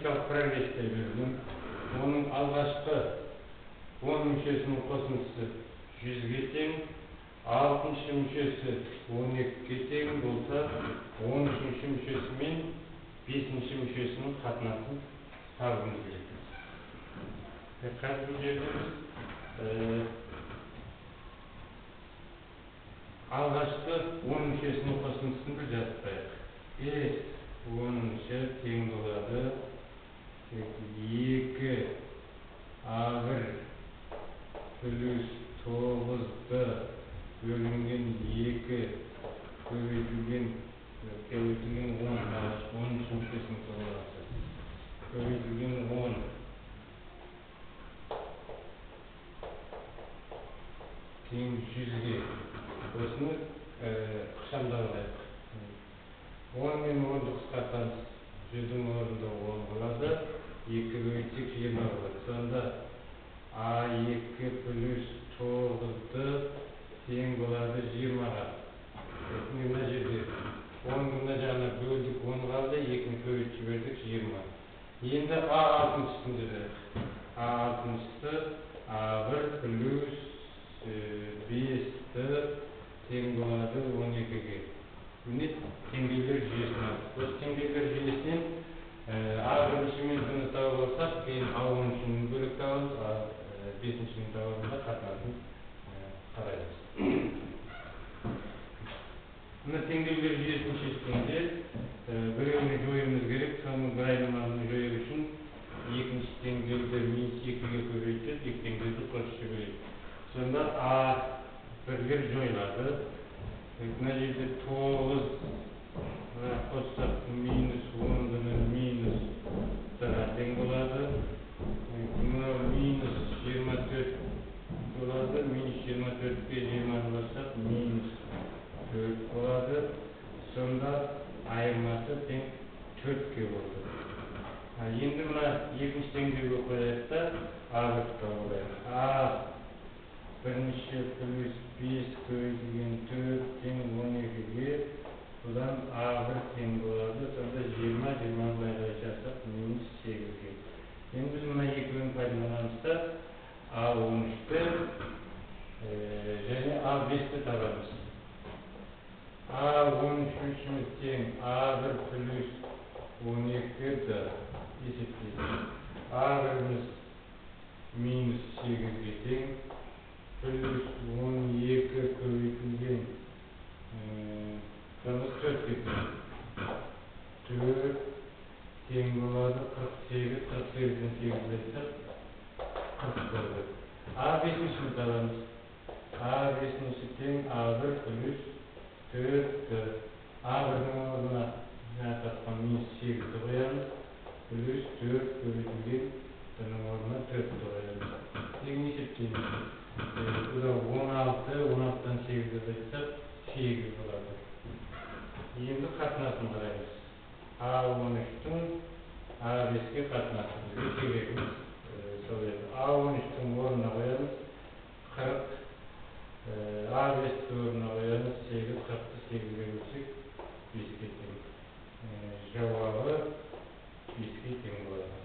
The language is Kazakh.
арифметикалық прогрессте берілген. Оның алғашқы 10 мүшесінің қосындысы 100-ге тең, 6-шы мүшесі 12-ге тең болса, 13-ші мүшесі мен 5-ші мүшесінің қатынасын табуымыз керек. Қазір бұл жерде біз алғашқы 10 мүшесінің қосындысын бір жазып қояйық. 5-10-шы тең болады 2a1 плюс 9-ды бөлінген 2 көбейтілген 10, 10-шы мүшесінің қолданысы. Көбейтілген 10 тең 100-ге. Осыны ықшамдап алайық. 10 мен 10-ды қысқартамыз. 100-дің орнында 10 болады. 2 көбейтсек 20 болады. Сонда a2 плюс 9-ды тең болады 20-ға. Мына жерде 10-ды мына жағына бөлдік, 10 қалды, 2-ні көбейтіп жібердік 20. Енді a6-шысын жазайық. a6-шы a1 плюс 5-ді тең болады 12-ге. Міне теңдеулер жүйесін алдық. Осы теңдеулер жүйесінен a1-шімен бұны тауып алсақ, кейін a10-шімен бөлек табамыз, a5-шімен табамыз, қатынасын қараймыз. Мына теңдеулер жүйесін шешкенде біреуіне жоюымыз керек. Соның бір айнымалыны жою үшін екінші теңдеуді минус 2-ге көбейтіп, екі теңдеуді қосып жіберейік. Сонда a1-лер жойылады. Мына жерде 9 қоссақ минус 10-ның минус 1-ға тең болады. Мынау минус 24 болады. Минус 24-ке 20-ны қоссақ минус 4 болады. Сонда айырмасы тең 4-ге болды. Енді мына екінші теңдеуге қояйық та a1 тауып бірінші плюс 5 көбейтілген 4 тең 12-ге. Бұдан a1 тең болады. Сонда 20-ны былай жазсақ минус 8-ге. Енді біз мына екеуін пайдаланамыз да a13-ті және a5-ті табамыз. a13-шіміз тең a1 плюс 12-ді есептейміз. a1-міз минус 8-ге тең. Плюс 12 көбейтілген 4-ге тең. 4 тең болады 48, 48-ден 8-ді айтсақ 44. a5-шіні табамыз. a5-ші тең a1 плюс 4-ді. a1-ның орнына жаңа тапқан минус 8-ді қоямыз. Плюс 4 көбейтілген бұның орнына 4-ді қоямыз. Тегін есептейміз. Бұдан 16, 16-дан 8-ді айтсақ 8 болады. Енді қатынасын қараймыз. a13-тің a5-ге қатынасы бізге керегіміз сол еді. a13-тің орнына қоямыз 40, a5-ті орнына қоямыз 8, 40-ты 8-ге бөлсек 5-ге тең. Жауабы 5-ге тең болады.